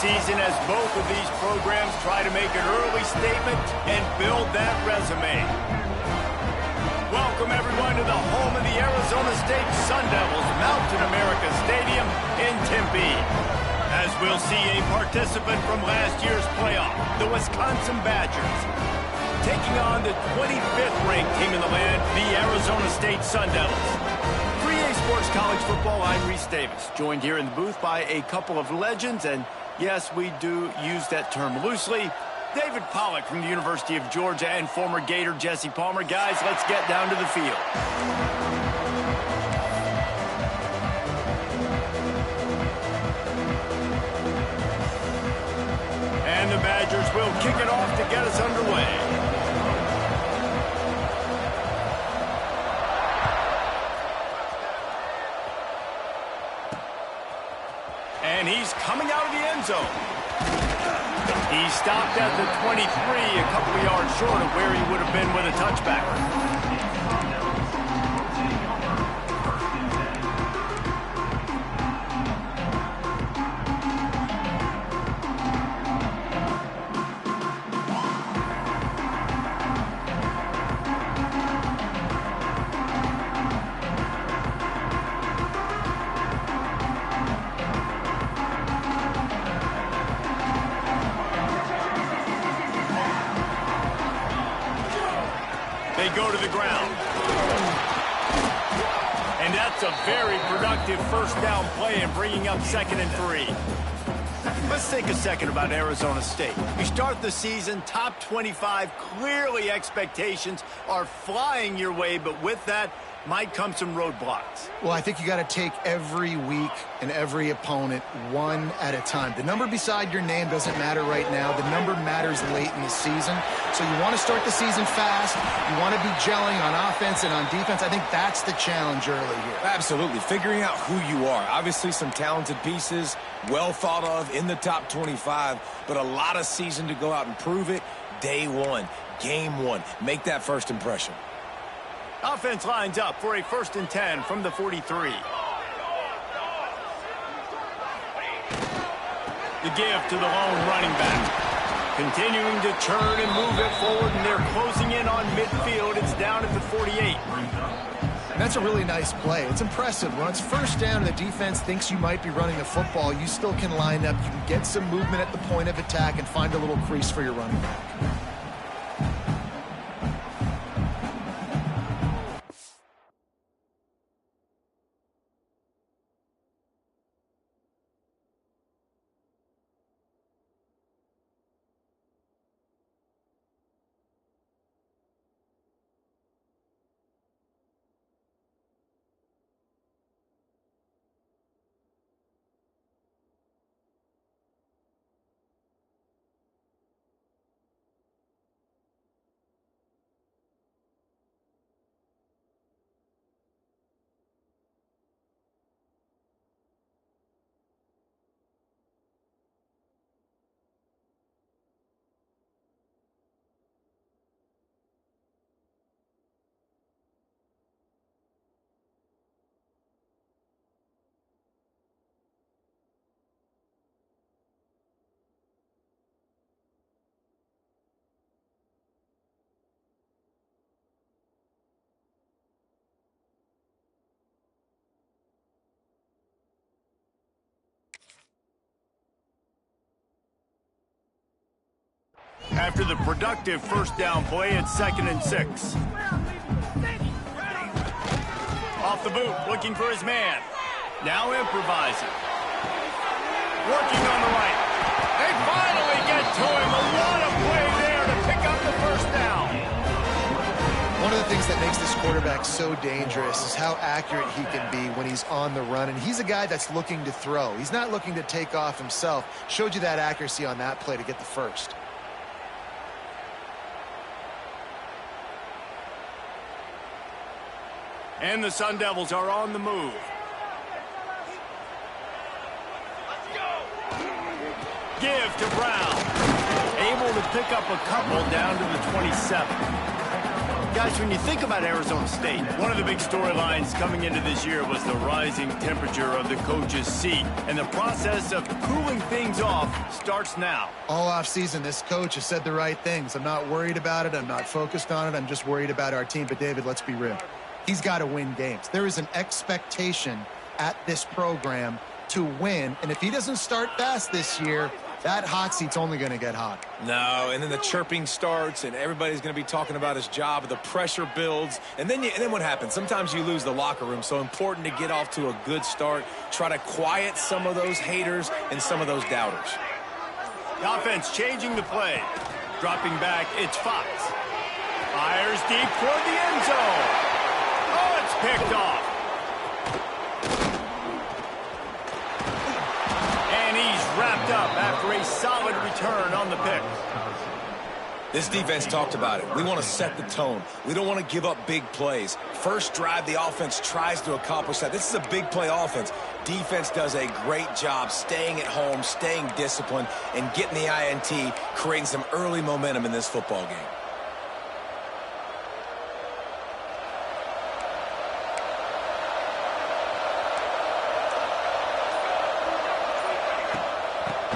season as both of these programs try to make an early statement and build that resume. Welcome, everyone, to the home of the Arizona State Sun Devils, Mountain America Stadium in Tempe. As we'll see a participant from last year's playoff, the Wisconsin Badgers, taking on the 25th ranked team in the land, the Arizona State Sun Devils. 3A Sports College Football, I'm Reese Davis, joined here in the booth by a couple of legends, and yes, we do use that term loosely. David Pollack from the University of Georgia and former Gator Jesse Palmer. Guys, let's get down to the field. And the Badgers will kick it off to get us underway. And he's coming out of the end zone. He stopped at the 23, a couple of yards short of where he would have been with a touchback. They go to the ground. And that's a very productive first down play and bringing up 2nd and 3. Let's take a second about Arizona State. You start the season top 25. Clearly expectations are flying your way, but with that might come some roadblocks. Well, I think you got to take every week and every opponent one at a time. The number beside your name doesn't matter right now. The number matters late in the season. So you want to start the season fast. You want to be gelling on offense and on defense. I think that's the challenge early here. Absolutely. Figuring out who you are. Obviously some talented pieces, well thought of in the top 25, but a lot of season to go out and prove it. Day one, game one. Make that first impression. Offense lines up for a 1st and 10 from the 43. The give to the lone running back. Continuing to turn and move it forward, and they're closing in on midfield. It's down at the 48. And that's a really nice play. It's impressive. When it's 1st down and the defense thinks you might be running the football, you still can line up. You can get some movement at the point of attack and find a little crease for your running back. After the productive 1st down play, it's 2nd and 6. Off the boot, looking for his man. Now improvising. Working on the right. They finally get to him. A lot of play there to pick up the 1st down. One of the things that makes this quarterback so dangerous is how accurate he can be when he's on the run. And he's a guy that's looking to throw. He's not looking to take off himself. Showed you that accuracy on that play to get the 1st. And the Sun Devils are on the move. Give to Brown. Able to pick up a couple down to the 27. Guys, when you think about Arizona State, one of the big storylines coming into this year was the rising temperature of the coach's seat. And the process of cooling things off starts now. All offseason, this coach has said the right things. I'm not worried about it. I'm not focused on it. I'm just worried about our team. But, David, let's be real. He's got to win games. There is an expectation at this program to win. And if he doesn't start fast this year, that hot seat's only going to get hot. No, and then the chirping starts, and everybody's going to be talking about his job. The pressure builds, and then what happens? Sometimes you lose the locker room, so important to get off to a good start. Try to quiet some of those haters and some of those doubters. The offense changing the play. Dropping back, it's Fox. Fires deep toward the end zone. Oh, it's picked off. Wrapped up after a solid return on the pick. This defense talked about it. We want to set the tone. We don't want to give up big plays. First drive, the offense tries to accomplish that. This is a big play offense. Defense does a great job staying at home, staying disciplined, and getting the INT, creating some early momentum in this football game.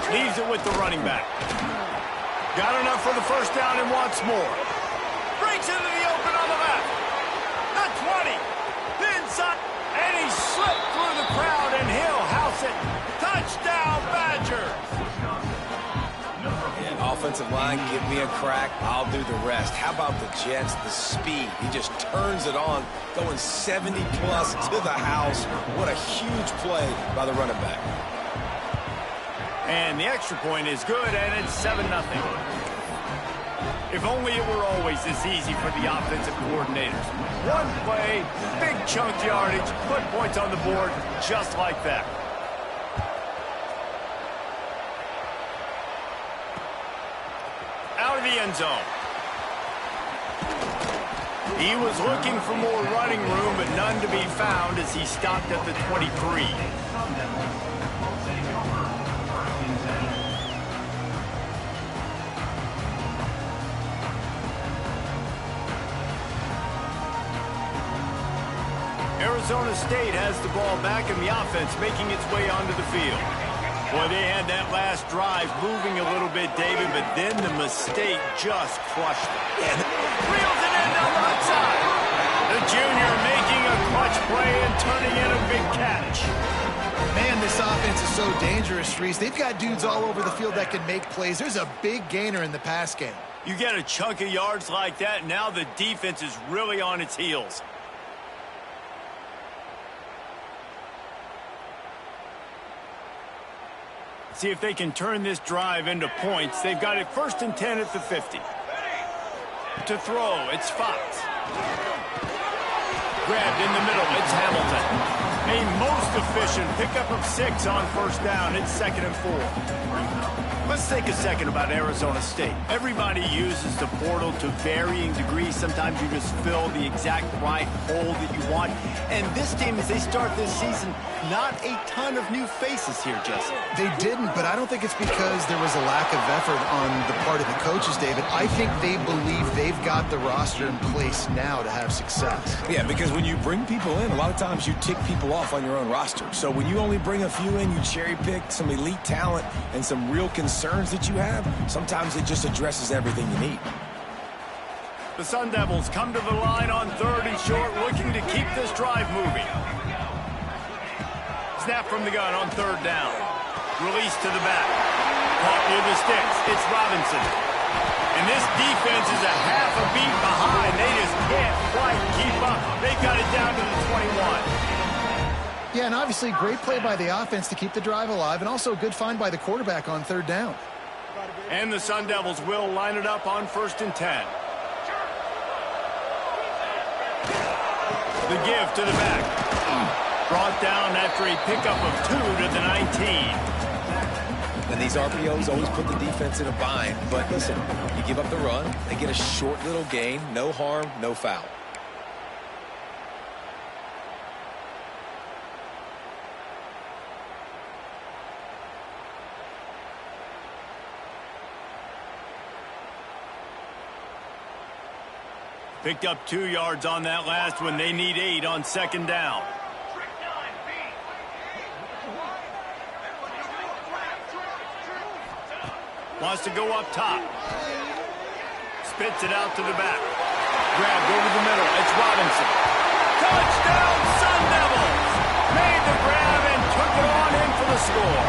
Leaves it with the running back. Got enough for the first down and wants more. Breaks into the open on the left. The 20. The inside. And he slipped through the crowd, and he'll house it. Touchdown, Badgers. Yeah, offensive line, give me a crack. I'll do the rest. How about the Jets? The speed. He just turns it on, going 70-plus to the house. What a huge play by the running back. And the extra point is good, and it's 7-0. If only it were always this easy for the offensive coordinators. One play, big chunk yardage, put points on the board just like that. Out of the end zone. He was looking for more running room, but none to be found as he stopped at the 23. Arizona State has the ball back, and the offense making its way onto the field. Boy, they had that last drive moving a little bit, David, but then the mistake just crushed them. And reels it in down the right side. The junior making a clutch play and turning in a big catch. Man, this offense is so dangerous, Reese. They've got dudes all over the field that can make plays. There's a big gainer in the pass game. You get a chunk of yards like that, now the defense is really on its heels. See if they can turn this drive into points. They've got it 1st and 10 at the 50. To throw, it's Fox. Grabbed in the middle, it's Hamilton. A most efficient pickup of 6 on 1st down. It's 2nd and 4. Let's think a second about Arizona State. Everybody uses the portal to varying degrees. Sometimes you just fill the exact right hole that you want. And this team, as they start this season, not a ton of new faces here, Jesse. They didn't, but I don't think it's because there was a lack of effort on the part of the coaches, David. I think they believe they've got the roster in place now to have success. Yeah, because when you bring people in, a lot of times you tick people off on your own roster. So when you only bring a few in, you cherry-pick some elite talent and some real concerns that you have, sometimes it just addresses everything you need. The Sun Devils come to the line on 3rd and short, looking to keep this drive moving. Snap from the gun on 3rd down. Release to the back. Caught near the sticks. It's Robinson. And this defense is a half a beat behind. They just can't quite keep up. They got it down to the 21. Yeah, and obviously great play by the offense to keep the drive alive, and also a good find by the quarterback on 3rd down. And the Sun Devils will line it up on 1st and 10. The give to the back. Brought down after a pickup of 2 to the 19. And these RPOs always put the defense in a bind. But listen, you give up the run, they get a short little gain, no harm, no foul. Picked up 2 yards on that last one. They need 8 on second down. Wants to go up top. Spits it out to the back. Grabbed over the middle. It's Robinson. Touchdown, Sun Devils! Made the grab and took it on in for the score.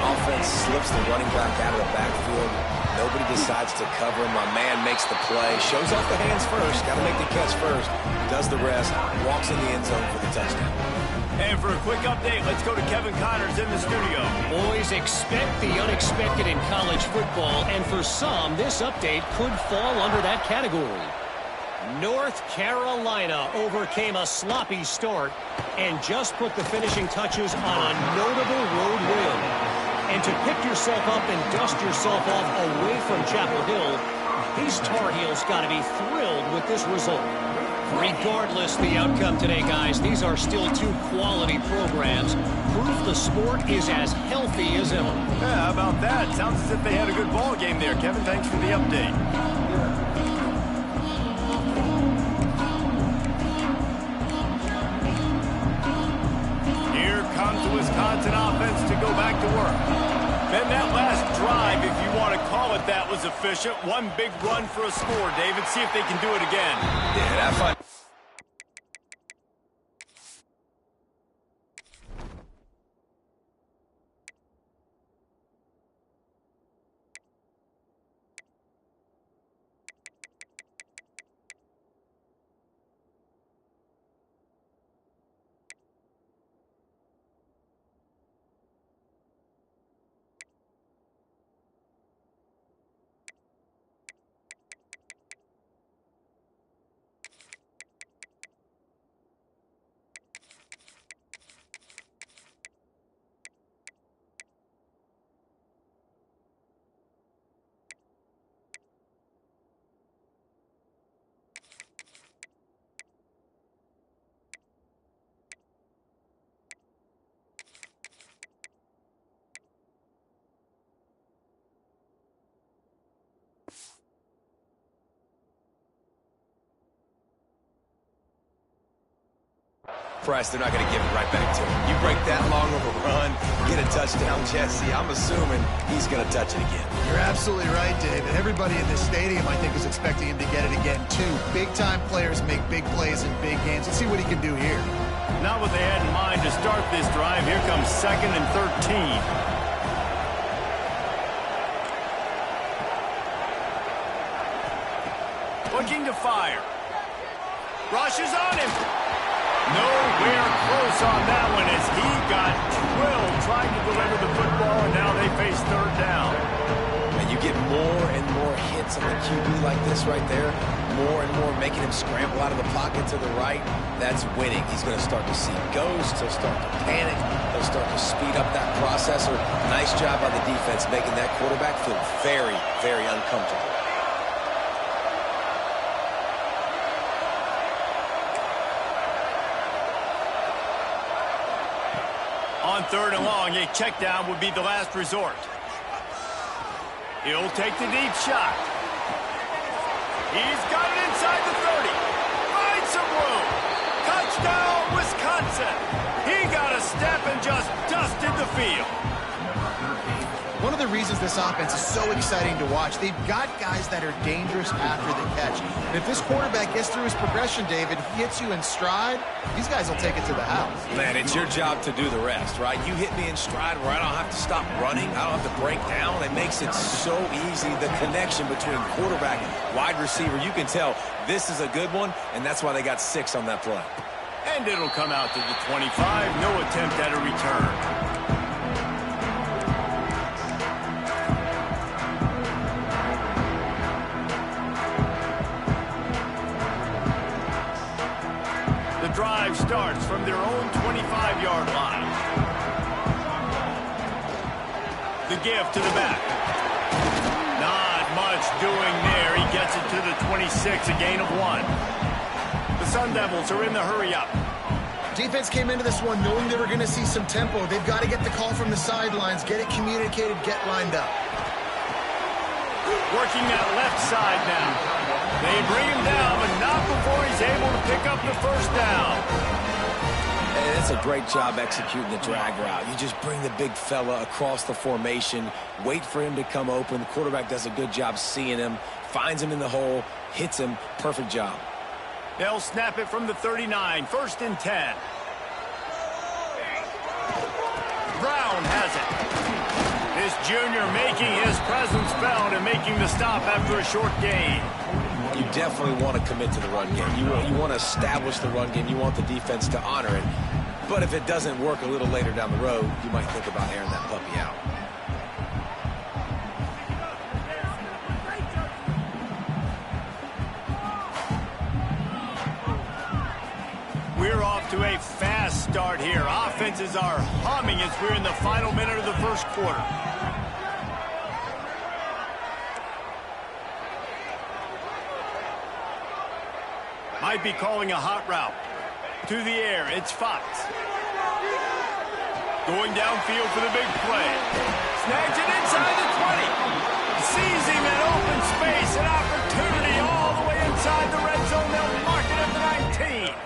Offense slips the running back out of the backfield. Nobody decides to cover him. My man makes the play. Shows off the hands first. Got to make the catch first. Does the rest. Walks in the end zone for the touchdown. And for a quick update, let's go to Kevin Connors in the studio. Boys, expect the unexpected in college football, and for some, this update could fall under that category. North Carolina overcame a sloppy start and just put the finishing touches on a notable road win. And to pick yourself up and dust yourself off away from Chapel Hill, these Tar Heels got to be thrilled with this result. Regardless the outcome today, guys, these are still 2 quality programs. Proof the sport is as healthy as ever. Yeah, how about that? Sounds as if they had a good ball game there. Kevin, thanks for the update. Here comes the Wisconsin offense to go back to work. Then that last drive, if you want to call it that, was efficient. One big run for a score, David. See if they can do it again. Yeah, that fun. Press, they're not going to give it right back to him. You break that long of a run, get a touchdown, Jesse, I'm assuming he's going to touch it again. You're absolutely right, David. Everybody in this stadium, I think, is expecting him to get it again, too. Big-time players make big plays in big games. Let's see what he can do here. Not what they had in mind to start this drive. Here comes 2nd and 13. Looking to fire. Rushes on him. Nowhere close on that one as he got drilled trying to deliver the football, and now they face 3rd down. And you get more and more hits on the QB like this right there, more and more making him scramble out of the pocket to the right. That's winning. He's going to start to see ghosts. He'll start to panic. He'll start to speed up that processor. Nice job by the defense making that quarterback feel very, very uncomfortable. On 3rd and long, a check down would be the last resort. He'll take the deep shot. He's got it inside the 30. Finds some room. Touchdown, Wisconsin. He got a step and just dusted the field. One of the reasons this offense is so exciting to watch, they've got guys that are dangerous after the catch. And if this quarterback gets through his progression, David, he hits you in stride, these guys will take it to the house. Man, it's your job to do the rest, right? You hit me in stride where I don't have to stop running. I don't have to break down. It makes it so easy, the connection between quarterback and wide receiver. You can tell this is a good one, and that's why they got 6 on that play. And it'll come out to the 25. No attempt at a return. Drive starts from their own 25-yard line. The give to the back. Not much doing there. He gets it to the 26, a gain of 1. The Sun Devils are in the hurry-up. Defense came into this one knowing they were going to see some tempo. They've got to get the call from the sidelines, get it communicated, get lined up. Working that left side now. They bring him down, but not before he's able to pick up the first down. And it's a great job executing the drag route. You just bring the big fella across the formation, wait for him to come open. The quarterback does a good job seeing him, finds him in the hole, hits him. Perfect job. They'll snap it from the 39, 1st and 10. Brown has it. This junior making his presence felt and making the stop after a short gain. You definitely want to commit to the run game. You want to establish the run game. You want the defense to honor it. But if it doesn't work a little later down the road, you might think about airing that puppy out. We're off to a fast start here. Offenses are humming as we're in the final minute of the first quarter. Might be calling a hot route. To the air, it's Fox. Going downfield for the big play. Snags it inside the 20. Seizing an open space, an opportunity all the way inside the red zone. They'll mark it at the 19.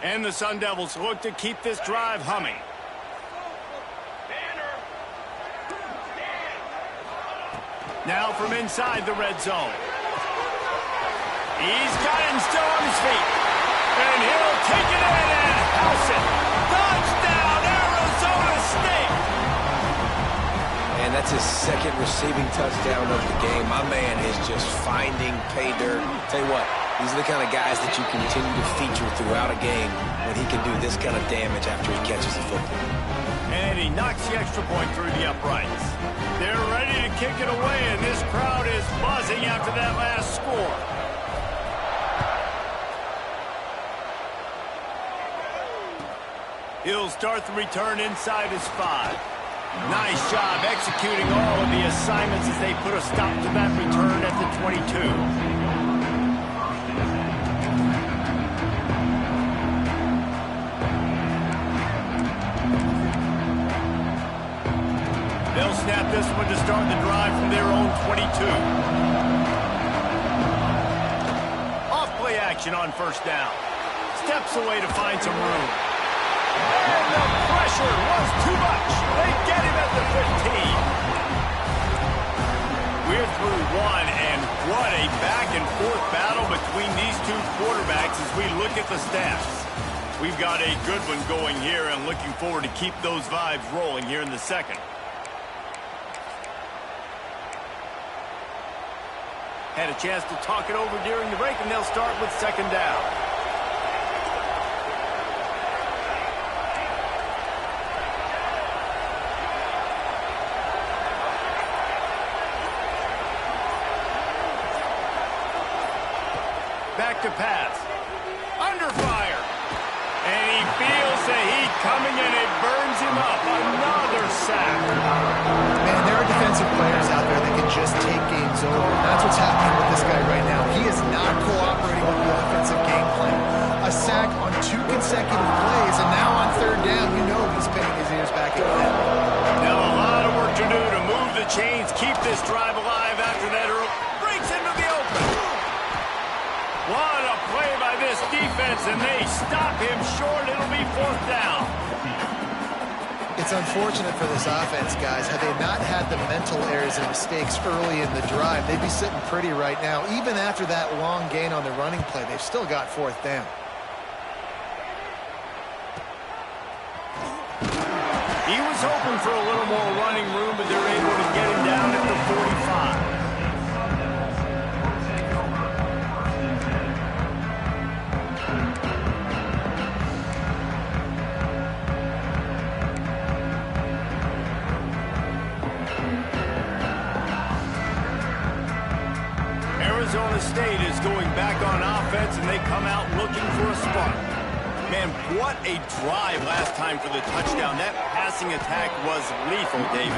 And the Sun Devils look to keep this drive humming. Now from inside the red zone. He's got it and still on his feet. And he'll take it in and house it. Touchdown, Arizona State. And that's his second receiving touchdown of the game. My man is just finding pay dirt. Tell you what, these are the kind of guys that you continue to feature throughout a game when he can do this kind of damage after he catches the football. And he knocks the extra point through the uprights. They're ready to kick it away, and this crowd is buzzing after that last score. He'll start the return inside his 5. Nice job executing all of the assignments as they put a stop to that return at the 22. They'll snap this one to start the drive from their own 22. Off play action on first down. Steps away to find some room. And the pressure was too much. They get him at the 15. We're through one, and what a back-and-forth battle between these two quarterbacks as we look at the stats. We've got a good one going here, and looking forward to keep those vibes rolling here in the second. Had a chance to talk it over during the break, and they'll start with second down. Back to pass. Under fire. And he feels the heat coming, and it burns him up. Another sack. Man, there are defensive players out there that can just take games over. That's what's happening with this guy right now. He is not cooperating with the offensive game plan. A sack on 2 consecutive plays, and now on third down, you know he's pinning his ears back again. Now a lot of work to do to move the chains, keep this drive alive after that early. Breaks into the open. What a play by this defense, and they stop him short. It'll be fourth down. It's unfortunate for this offense, guys. Had they not had the mental errors and mistakes early in the drive, they'd be sitting pretty right now. Even after that long gain on the running play, they've still got fourth down. He was hoping for a little more running room, but they're able to get him down at the 45. Arizona State is going back on offense, and they come out looking for a spark. Man, what a drive last time for the touchdown. That passing attack was lethal, David.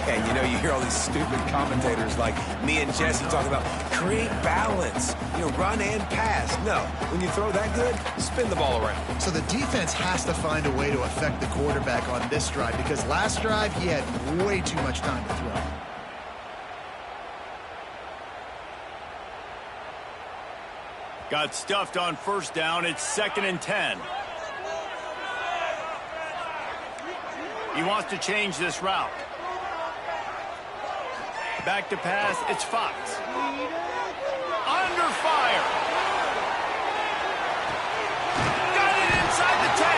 Yeah, you know, you hear all these stupid commentators like me and Jesse talking about create balance, you know, run and pass. No, when you throw that good, spin the ball around. So the defense has to find a way to affect the quarterback on this drive because last drive he had way too much time to throw. Got stuffed on first down. It's 2nd and 10. He wants to change this route. Back to pass. It's Fox. Under fire. Got it inside the 10.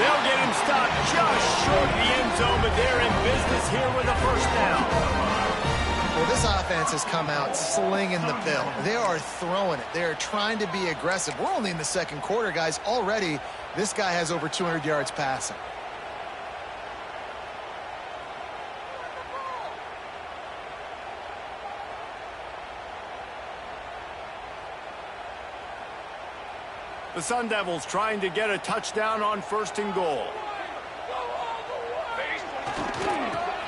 They'll get him stopped just short of the end zone, but they're in business here with a first down. Well, this offense has come out slinging the pill. They are throwing it. They are trying to be aggressive. We're only in the second quarter, guys. Already, this guy has over 200 yards passing. The Sun Devils trying to get a touchdown on 1st and goal.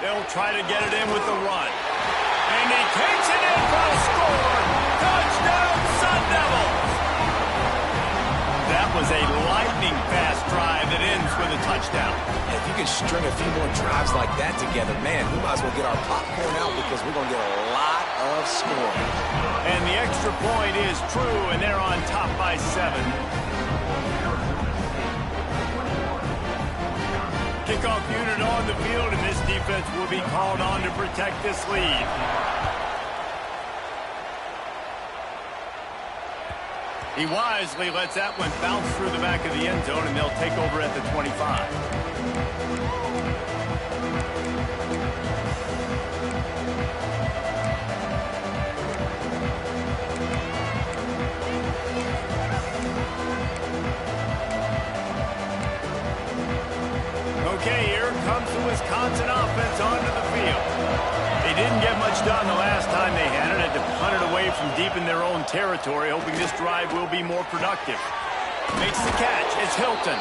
They'll try to get it in with the run. And he takes it in for a score. Touchdown, Sun Devils. That was a lightning-fast drive that ends with a touchdown. And if you can string a few more drives like that together, man, we might as well get our popcorn out because we're going to get a lot of scoring. And the extra point is true, and they're on top by 7. Kickoff unit on the field, and this defense will be called on to protect this lead. He wisely lets that one bounce through the back of the end zone, and they'll take over at the 25. Okay, here comes the Wisconsin offense onto the field. They didn't get much done the last time they had it. Had to punt it away from deep in their own territory, hoping this drive will be more productive. Makes the catch. It's Hilton.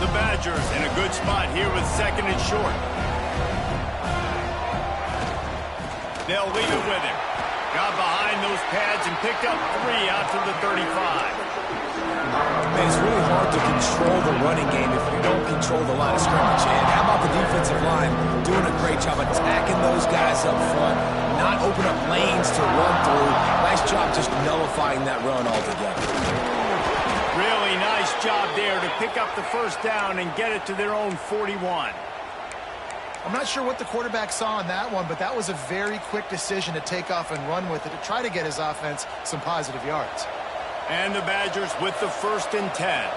The Badgers in a good spot here with 2nd and short. They'll leave it with him. Got behind those pads and picked up 3 out to the 35. Man, it's really hard to control the running game if you don't control the line of scrimmage. And how about the defensive line doing a great job attacking those guys up front, not open up lanes to run through. Nice job just nullifying that run altogether. Really nice job there to pick up the first down and get it to their own 41. I'm not sure what the quarterback saw on that one, but that was a very quick decision to take off and run with it to try to get his offense some positive yards. And the Badgers with the 1st and 10.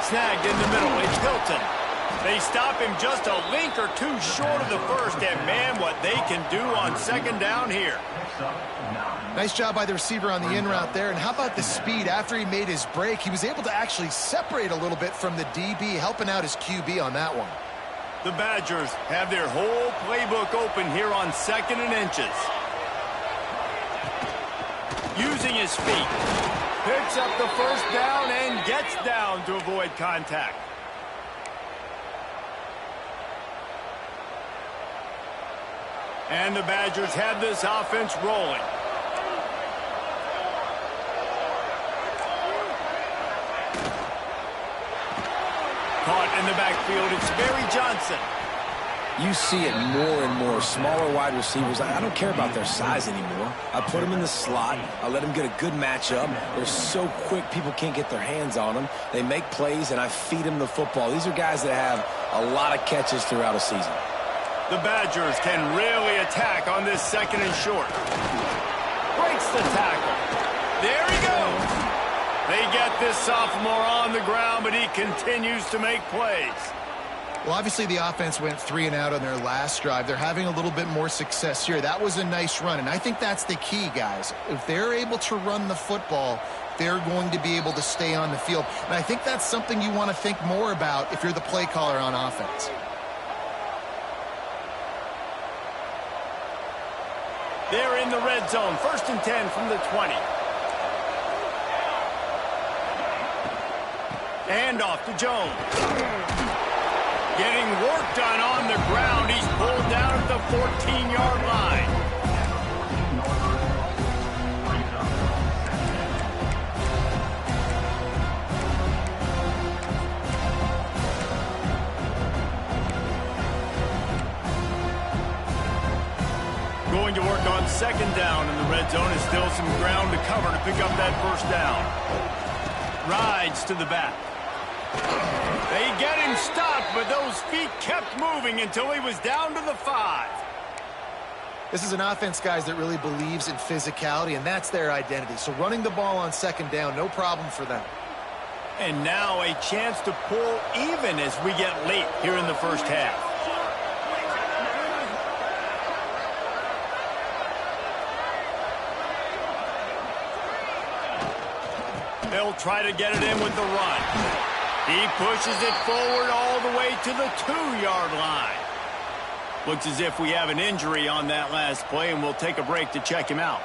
Snagged in the middle. It's Hilton. They stop him just a link or two short of the first, and man, what they can do on 2nd down here. Nice job by the receiver on the in route there. And how about the speed after he made his break? He was able to actually separate a little bit from the DB, helping out his QB on that one. The Badgers have their whole playbook open here on 2nd and inches. Using his feet. Picks up the first down and gets down to avoid contact. And the Badgers have this offense rolling. Caught in the backfield, it's Barry Johnson. You see it more and more. Smaller wide receivers, I don't care about their size anymore. I put them in the slot. I let them get a good matchup. They're so quick, people can't get their hands on them. They make plays, and I feed them the football. These are guys that have a lot of catches throughout a season. The Badgers can really attack on this 2nd and short. Breaks the tackle. There he goes. They get this sophomore on the ground, but he continues to make plays. Well, obviously the offense went 3 and out on their last drive. They're having a little bit more success here. That was a nice run, and I think that's the key, guys. If they're able to run the football, they're going to be able to stay on the field. And I think that's something you want to think more about if you're the play caller on offense. They're in the red zone. 1st and 10 from the 20. And off to Jones. Getting work done on the ground. He's pulled down at the 14-yard line. Going to work on 2nd down in the red zone. Is still some ground to cover to pick up that 1st down. Rides to the back. They get him stopped, but those feet kept moving until he was down to the 5. This is an offense, guys, that really believes in physicality, and that's their identity. So running the ball on 2nd down, no problem for them. And now a chance to pull even as we get late here in the 1st half. They'll try to get it in with the run. He pushes it forward all the way to the 2-yard line. Looks as if we have an injury on that last play, and we'll take a break to check him out.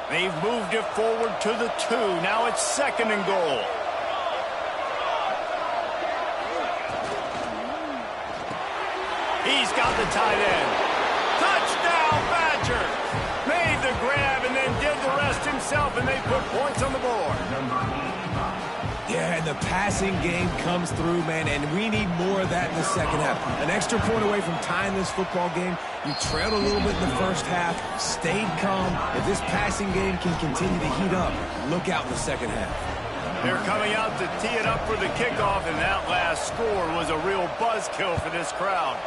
They've moved it forward to the 2. Now it's 2nd and goal. He's got the tight end. Touchdown, Badgers! Made the grab and then did the rest himself, and they put points on the board. Yeah, and the passing game comes through, man, and we need more of that in the 2nd half. An extra point away from tying this football game. You trailed a little bit in the 1st half, stayed calm. If this passing game can continue to heat up, look out in the 2nd half. They're coming out to tee it up for the kickoff, and that last score was a real buzzkill for this crowd.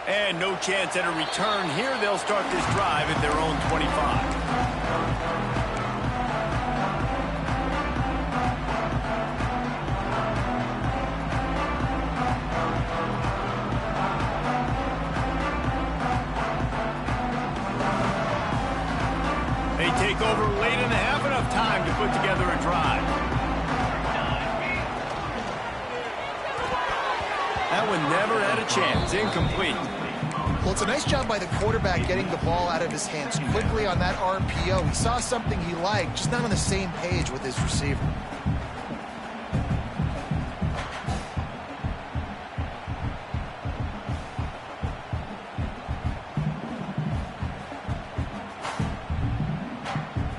And no chance at a return here. They'll start this drive at their own 25. They take over late in the half, enough time to put together a drive. That one never had a chance. Incomplete. Well, it's a nice job by the quarterback getting the ball out of his hands quickly on that RPO. He saw something he liked, just not on the same page with his receiver.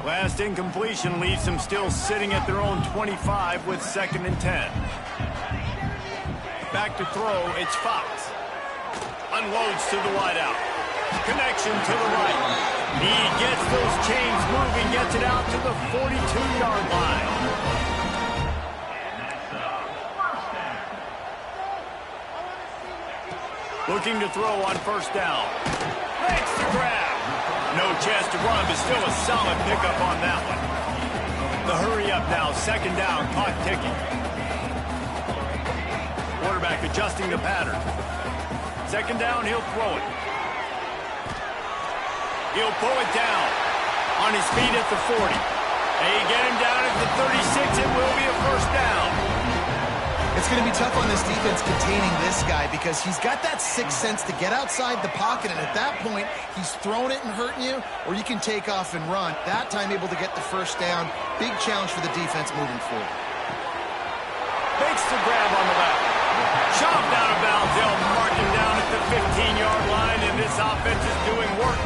Last incompletion leaves them still sitting at their own 25 with 2nd and 10. Back to throw, it's Fox. Unloads to the wideout. Connection to the right. He gets those chains moving, gets it out to the 42-yard line. Looking to throw on 1st down. Makes the grab. No chance to run, but still a solid pickup on that one. The hurry up now, 2nd down, clock ticking. Quarterback adjusting the pattern. 2nd down, he'll throw it. He'll pull it down. On his feet at the 40. They get him down at the 36. It will be a 1st down. It's going to be tough on this defense containing this guy because he's got that 6th sense to get outside the pocket, and at that point, he's throwing it and hurting you, or you can take off and run. That time able to get the 1st down. Big challenge for the defense moving forward. Makes the grab on the left. Chopped out of bounds. They'll mark him down at the 15-yard line, and this offense is doing work.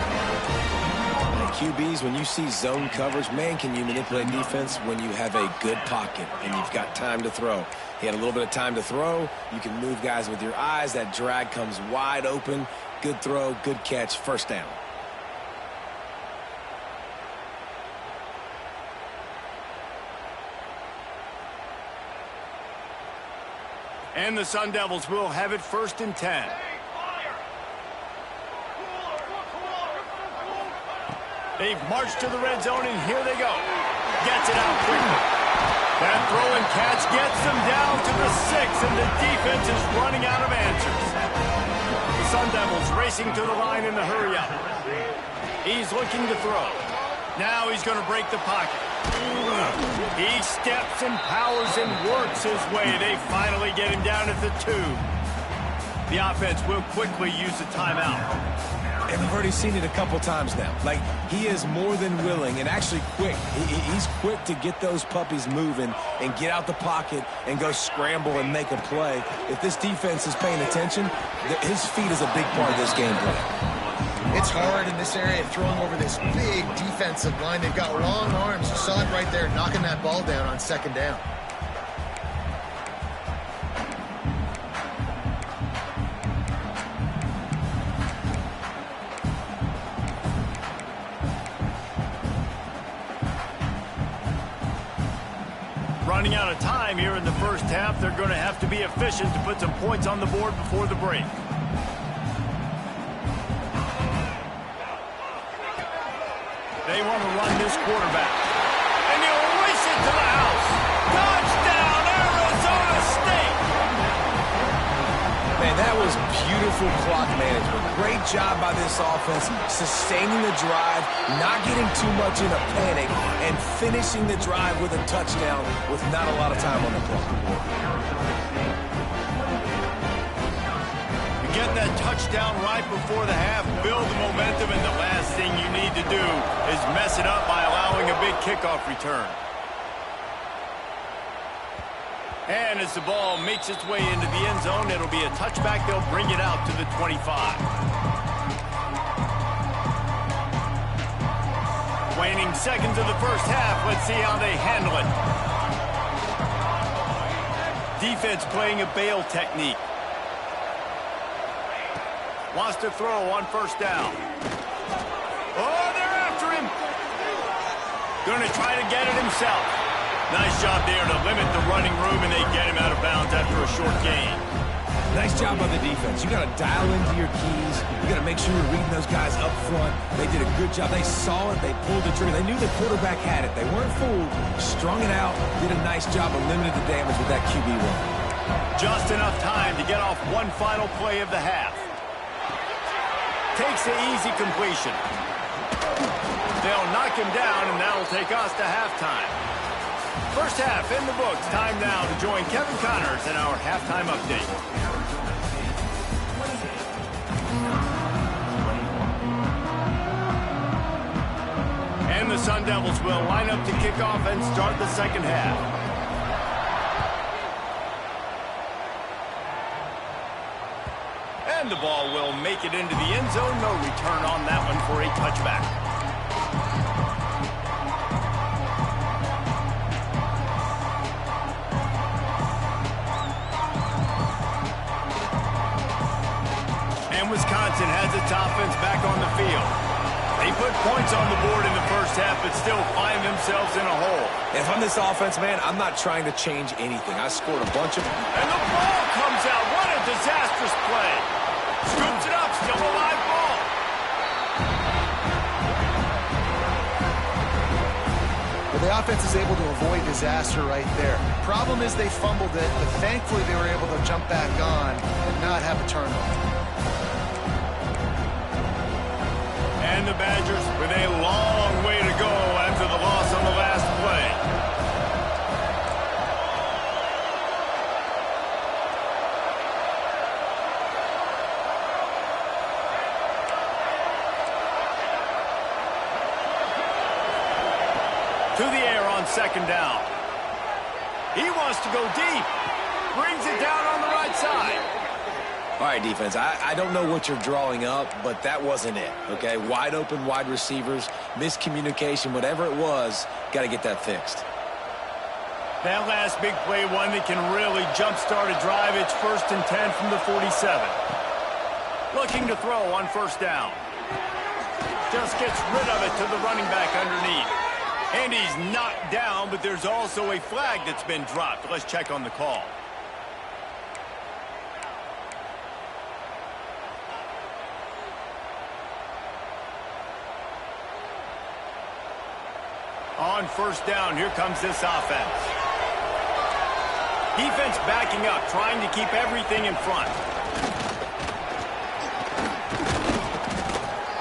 QBs, when you see zone coverage, man, can you manipulate defense when you have a good pocket and you've got time to throw. He had a little bit of time to throw. You can move guys with your eyes. That drag comes wide open. Good throw, good catch, 1st down. And the Sun Devils will have it 1st and 10. They've marched to the red zone, and here they go. Gets it out quickly. That throw and catch gets them down to the 6, and the defense is running out of answers. Sun Devils racing to the line in the hurry-up. He's looking to throw. Now he's going to break the pocket. He steps and powers and works his way. They finally get him down at the 2. The offense will quickly use the timeout. And we've already seen it a couple times now. Like, he is more than willing and actually quick. He's quick to get those puppies moving and get out the pocket and go scramble and make a play. If this defense is paying attention, his feet is a big part of this game plan. It's hard in this area throwing over this big defensive line. They've got long arms. You saw it right there, knocking that ball down on second down. Running out of time here in the first half. They're going to have to be efficient to put some points on the board before the break. They want to run this quarterback. And he'll race it to the house. Touchdown, Arizona State! Man, that was beautiful clock management. Great job by this offense, sustaining the drive, not getting too much in a panic, and finishing the drive with a touchdown with not a lot of time on the clock. Get that touchdown right before the half, build the momentum, and the last thing you need to do is mess it up by allowing a big kickoff return. And as the ball makes its way into the end zone, it'll be a touchback. They'll bring it out to the 25. Waning seconds of the first half. Let's see how they handle it. Defense playing a bail technique. Wants to throw on first down. Oh, they're after him. Going to try to get it himself. Nice job there to limit the running room, and they get him out of bounds after a short gain. Nice job by the defense. You got to dial into your keys. You got to make sure you're reading those guys up front. They did a good job. They saw it. They pulled the trigger. They knew the quarterback had it. They weren't fooled. Strung it out. Did a nice job of limiting the damage with that QB run. Just enough time to get off one final play of the half. Takes the easy completion. They'll knock him down, and that'll take us to halftime. First half in the books. Time now to join Kevin Connors in our halftime update. And the Sun Devils will line up to kick off and start the second half. And the ball will make it into the end zone. No return on that one for a touchback. And Wisconsin has its offense back on the field. They put points on the board in the first half, but still find themselves in a hole. If I'm this offense, man, I'm not trying to change anything. I scored a bunch of... And the ball comes out. What a disastrous play. Scoops it up, still a live ball. Well, the offense is able to avoid disaster right there. Problem is they fumbled it, but thankfully they were able to jump back on and not have a turnover. And the Badgers with a long way to go after the loss on the last play. To the air on second down. He wants to go deep. Brings it down on the right side. All right, defense, I don't know what you're drawing up, but that wasn't it, okay? Wide open wide receivers, miscommunication, whatever it was, got to get that fixed. That last big play, one that can really jumpstart a drive. It's 1st and 10 from the 47. Looking to throw on first down. Just gets rid of it to the running back underneath. And he's knocked down, but there's also a flag that's been dropped. Let's check on the call. On first down, here comes this offense. Defense backing up, trying to keep everything in front.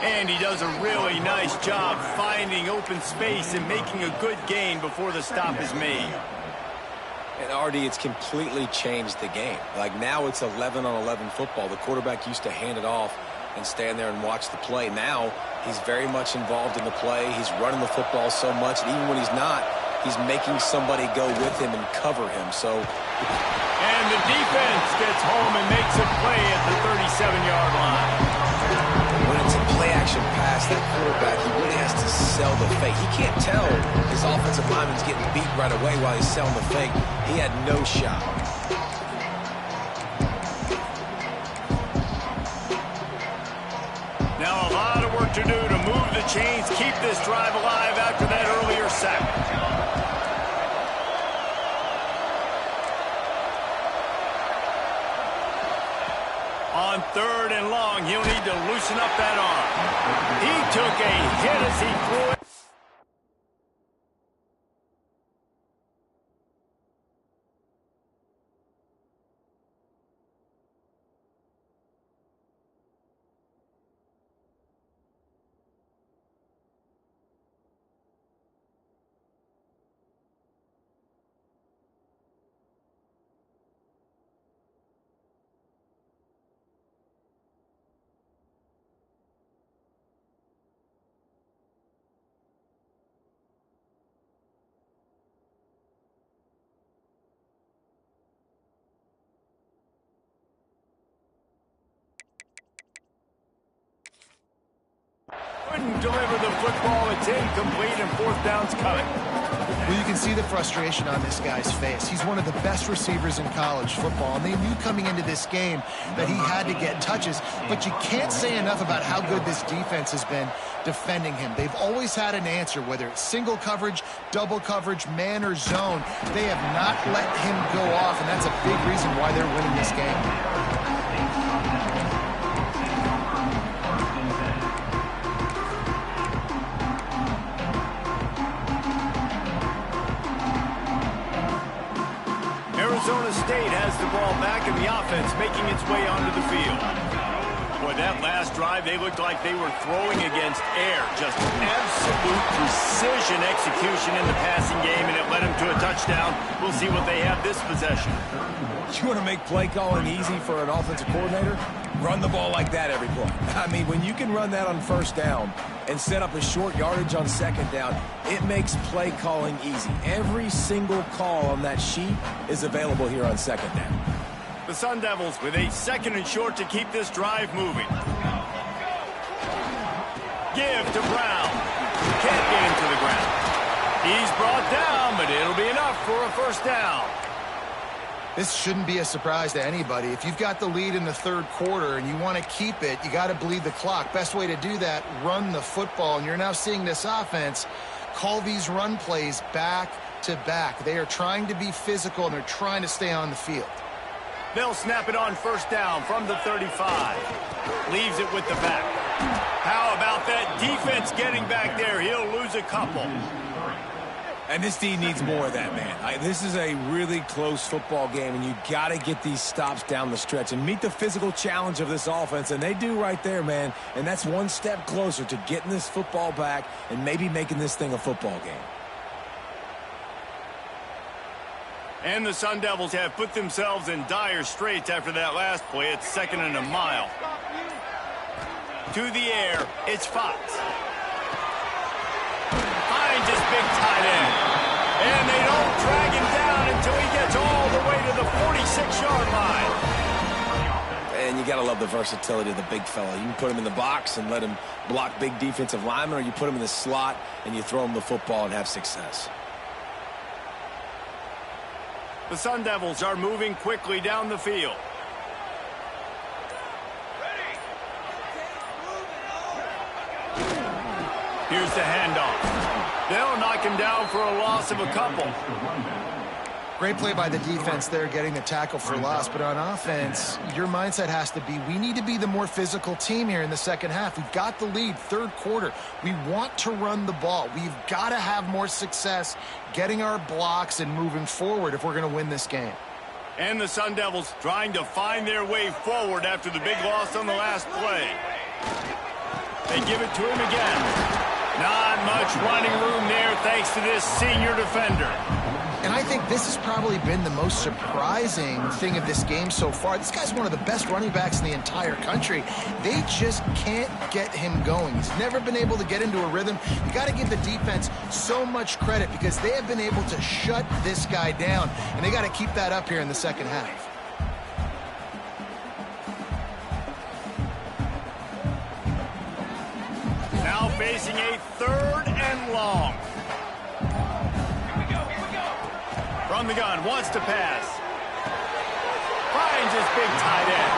And he does a really nice job finding open space and making a good gain before the stop is made. And RD, it's completely changed the game. Like now it's 11-on-11 football. The quarterback used to hand it off and stand there and watch the play. Now he's very much involved in the play. He's running the football so much, and even when he's not, he's making somebody go with him and cover him. And the defense gets home and makes a play at the 37-yard line. When it's a play-action pass, that quarterback, he really has to sell the fake. He can't tell his offensive lineman's getting beat right away while he's selling the fake. He had no shot. Now a lot of work to do to move the chains, keep this drive alive after that earlier sack. On 3rd and long, he'll need to loosen up that arm. He took a hit as he threw it. Couldn't deliver the football. It's incomplete, and 4th down's coming. Well, you can see the frustration on this guy's face. He's one of the best receivers in college football, and they knew coming into this game that he had to get touches, but you can't say enough about how good this defense has been defending him. They've always had an answer, whether it's single coverage, double coverage, man or zone. They have not let him go off, and that's a big reason why they're winning this game. Arizona State has the ball back in the offense, making its way onto the field. Boy, that last drive, they looked like they were throwing against air. Just absolute precision execution in the passing game, and it led them to a touchdown. We'll see what they have this possession. You want to make play calling easy for an offensive coordinator? Run the ball like that every play. I mean, when you can run that on 1st down and set up a short yardage on 2nd down, it makes play calling easy. Every single call on that sheet is available here on 2nd down. The Sun Devils with a 2nd and short to keep this drive moving. Give to Brown. Can't get him to the ground. He's brought down, but it'll be enough for a 1st down. This shouldn't be a surprise to anybody. If you've got the lead in the 3rd quarter and you want to keep it, you got to bleed the clock. Best way to do that, run the football. And you're now seeing this offense call these run plays back to back. They are trying to be physical, and they're trying to stay on the field. They'll snap it on 1st down from the 35. Leaves it with the back. How about that defense getting back there? He'll lose a couple. And this D needs more of that, man. This is a really close football game, and you got to get these stops down the stretch and meet the physical challenge of this offense, and they do right there, man. And that's one step closer to getting this football back and maybe making this thing a football game. And the Sun Devils have put themselves in dire straits after that last play. It's 2nd and a mile. To the air, it's Fox. Finds his big tight end. And they don't drag him down until he gets all the way to the 46-yard line. And you got to love the versatility of the big fella. You can put him in the box and let him block big defensive linemen, or you put him in the slot and you throw him the football and have success. The Sun Devils are moving quickly down the field. Here's the handoff. They'll knock him down for a loss of a couple. Great play by the defense there, getting the tackle for loss. But on offense, your mindset has to be, we need to be the more physical team here in the 2nd half. We've got the lead, 3rd quarter. We want to run the ball. We've got to have more success getting our blocks and moving forward if we're going to win this game. And the Sun Devils trying to find their way forward after the big loss on the last play. They give it to him again. Not much running room there thanks to this senior defender. And I think this has probably been the most surprising thing of this game so far. This guy's one of the best running backs in the entire country. They just can't get him going. He's never been able to get into a rhythm. You got to give the defense so much credit because they have been able to shut this guy down. And they got to keep that up here in the second half. Now facing a 3rd and long. From the gun, wants to pass. Finds his big tight end.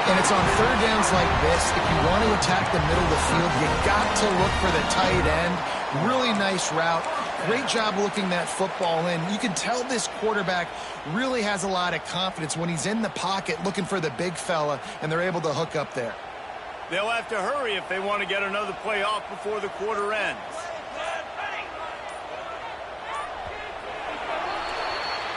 And it's on 3rd downs like this. If you want to attack the middle of the field, you got to look for the tight end. Really nice route. Great job looking that football in. You can tell this quarterback really has a lot of confidence when he's in the pocket looking for the big fella, and they're able to hook up there. They'll have to hurry if they want to get another play off before the quarter ends.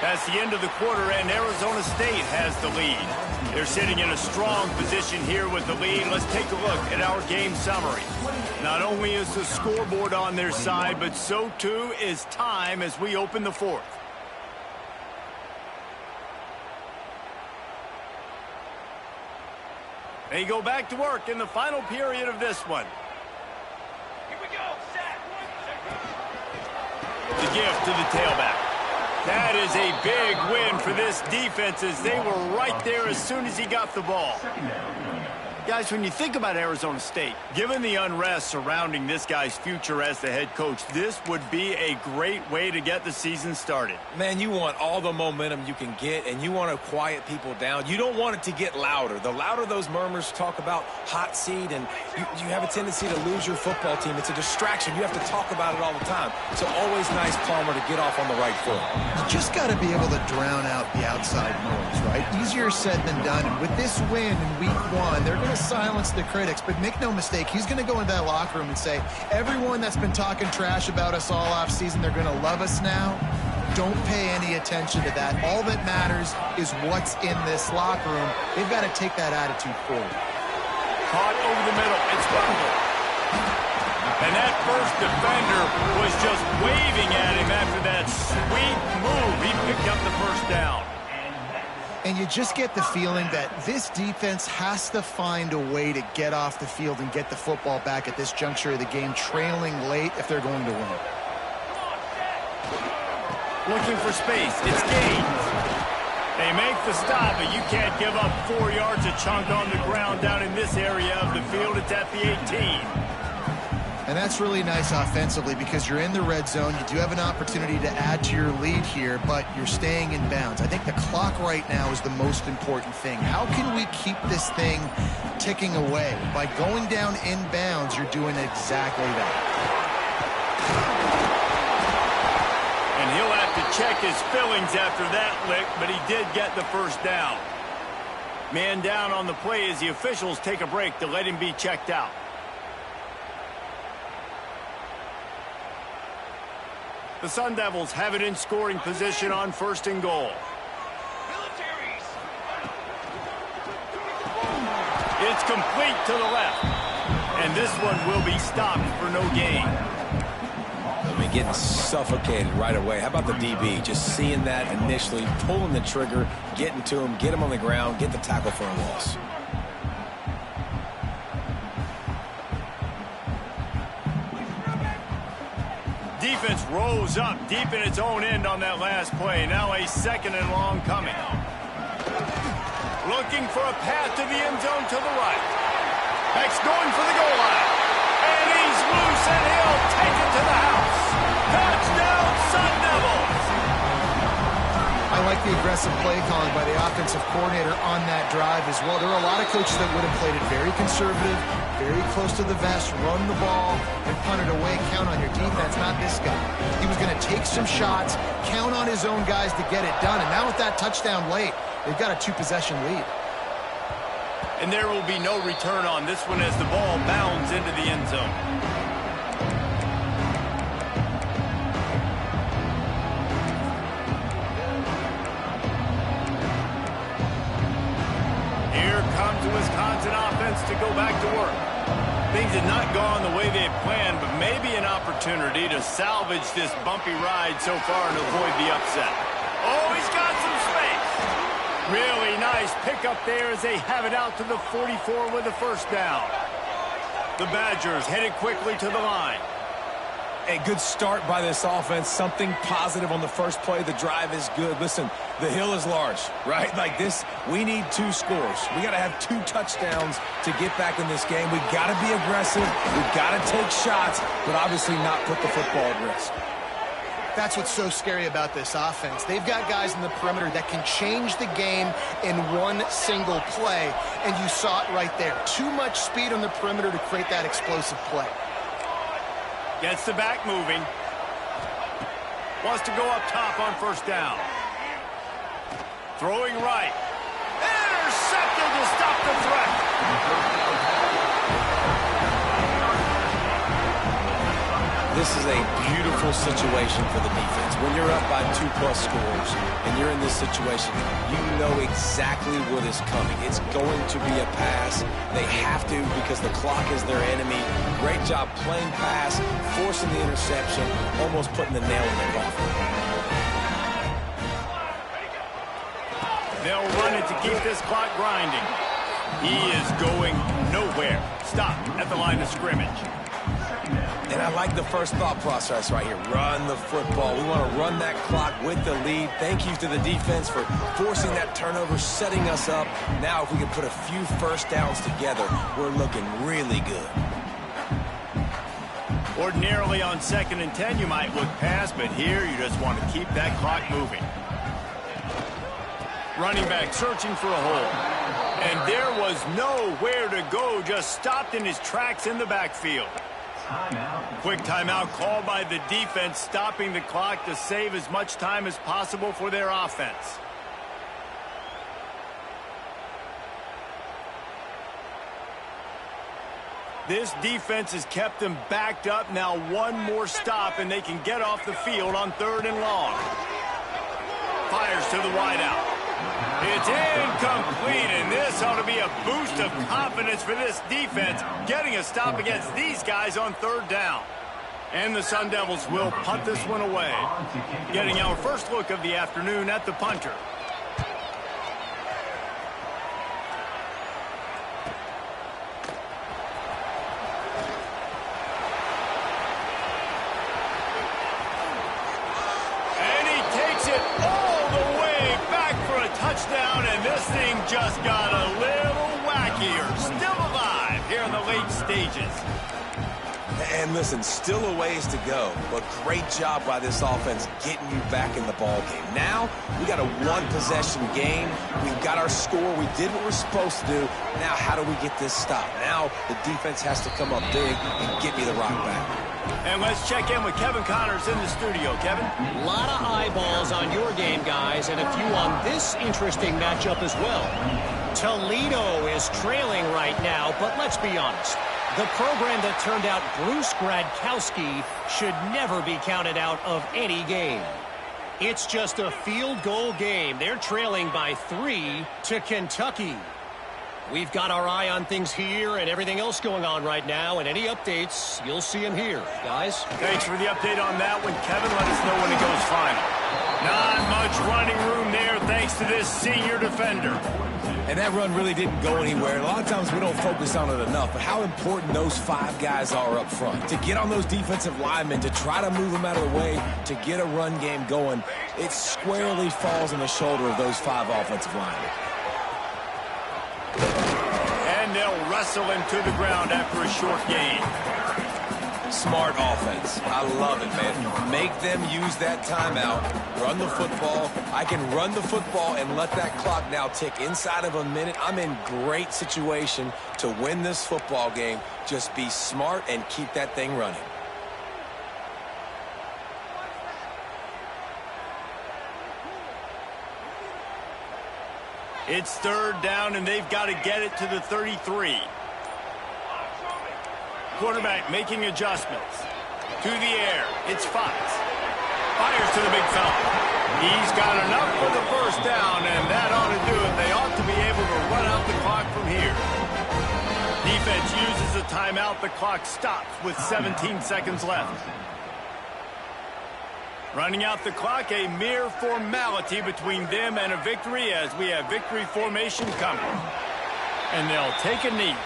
That's the end of the quarter, and Arizona State has the lead. They're sitting in a strong position here with the lead. Let's take a look at our game summary. Not only is the scoreboard on their side, but so too is time as we open the 4th. They go back to work in the final period of this one. Here we go, set. The gift to the tailback. That is a big win for this defense as they were right there as soon as he got the ball. Guys, when you think about Arizona State, given the unrest surrounding this guy's future as the head coach, this would be a great way to get the season started. Man, you want all the momentum you can get, and you want to quiet people down. You don't want it to get louder. The louder those murmurs talk about hot seat, and you have a tendency to lose your football team. It's a distraction. You have to talk about it all the time. So always nice, Palmer, to get off on the right foot. You just got to be able to drown out the outside noise, right? Easier said than done. And with this win in week 1, they're going to silence the critics, but make no mistake, he's going to go into that locker room and say, everyone that's been talking trash about us all off season, they're going to love us now. Don't pay any attention to that. All that matters is what's in this locker room. They've got to take that attitude forward. Caught over the middle. It's Rumble. And that first defender was just waving at him after that sweet move. He picked up the first down. And you just get the feeling that this defense has to find a way to get off the field and get the football back at this juncture of the game, trailing late if they're going to win. Looking for space. It's gained. They make the stop, but you can't give up 4 yards a chunk on the ground down in this area of the field. It's at the 18. And that's really nice offensively because you're in the red zone. You do have an opportunity to add to your lead here, but you're staying in bounds. I think the clock right now is the most important thing. How can we keep this thing ticking away? By going down in bounds, you're doing exactly that. And he'll have to check his fillings after that lick, but he did get the first down. Man down on the play as the officials take a break to let him be checked out. The Sun Devils have it in scoring position on 1st and goal. It's complete to the left. And this one will be stopped for no gain. I mean, getting suffocated right away. How about the DB? Just seeing that initially, pulling the trigger, getting to him, get him on the ground, get the tackle for a loss. Defense rose up deep in its own end on that last play. Now a 2nd and long coming. Looking for a path to the end zone to the right. Beck's going for the goal line. And he's loose and he'll take it to the house. Touchdown, Sun Devils! I like the aggressive play calling by the offensive coordinator on that drive as well. There are a lot of coaches that would have played it very conservative, very close to the vest, run the ball, and punt it away. Count on your defense, not this guy. He was going to take some shots, count on his own guys to get it done. And now with that touchdown late, they've got a 2-possession lead. And there will be no return on this one as the ball bounds into the end zone. Here comes the Wisconsin offense to go back to work. Things had not gone the way they had planned, but maybe an opportunity to salvage this bumpy ride so far and avoid the upset. Oh, he's got some space. Really nice pickup there as they have it out to the 44 with the first down. The Badgers headed quickly to the line. A good start by this offense. Something positive on the first play. The drive is good. Listen, the hill is large, right? Like this, we need 2 scores. We got to have 2 touchdowns to get back in this game. We got to be aggressive. We got to take shots, but obviously not put the football at risk. That's what's so scary about this offense. They've got guys in the perimeter that can change the game in one single play, and you saw it right there. Too much speed on the perimeter to create that explosive play. Gets the back moving. Wants to go up top on first down. Throwing right. Intercepted to stop the threat. This is a beautiful situation for the defense. When you're up by 2+ scores and you're in this situation, you know exactly what is coming. It's going to be a pass. They have to because the clock is their enemy. Great job playing pass, forcing the interception, almost putting the nail in the coffin. They'll run it to keep this clock grinding. He is going nowhere. Stop at the line of scrimmage. And I like the first thought process right here. Run the football. We want to run that clock with the lead. Thank you to the defense for forcing that turnover, setting us up. Now if we can put a few first downs together, we're looking really good. Ordinarily on 2nd and 10, you might look past, but here you just want to keep that clock moving. Running back searching for a hole. And there was nowhere to go, just stopped in his tracks in the backfield. Quick timeout called by the defense, stopping the clock to save as much time as possible for their offense. This defense has them them backed up. Now one more stop and they can get off the field on 3rd and long. Fires to the wideout. It's incomplete, and this ought to be a boost of confidence for this defense, getting a stop against these guys on 3rd down. And the Sun Devils will punt this one away. Getting our first look of the afternoon at the punter. Touchdown, and this thing just got a little wackier. Still alive here in the late stages. And listen, still a ways to go, but great job by this offense getting you back in the ball game. Now, we got a 1-possession game. We've got our score. We did what we're supposed to do. Now, how do we get this stop? Now, the defense has to come up big and get me the rock back. And let's check in with Kevin Connors in the studio. Kevin? A lot of eyeballs on your game, guys, and a few on this interesting matchup as well. Toledo is trailing right now, but let's be honest. The program that turned out Bruce Gradkowski should never be counted out of any game. It's just a field goal game. They're trailing by 3 to Kentucky. We've got our eye on things here and everything else going on right now, and any updates, you'll see them here. Guys? Thanks for the update on that one, Kevin. Let us know when it goes final. Not much running room there thanks to this senior defender. And that run really didn't go anywhere. A lot of times we don't focus on it enough, but how important those 5 guys are up front. To get on those defensive linemen, to try to move them out of the way, to get a run game going, it squarely falls on the shoulder of those 5 offensive linemen. And they'll wrestle him to the ground after a short gain. Smart offense. I love it, man. Make them use that timeout. Run the football. I can run the football and let that clock now tick inside of a minute. I'm in great situation to win this football game. Just be smart and keep that thing running. It's 3rd down, and they've got to get it to the 33. Quarterback making adjustments. To the air, it's Fox. Fires to the big fella. He's got enough for the first down, and that ought to do it. They ought to be able to run out the clock from here. Defense uses a timeout. The clock stops with 17 seconds left. Running out the clock, a mere formality between them and a victory as we have victory formation coming. And they'll take a knee.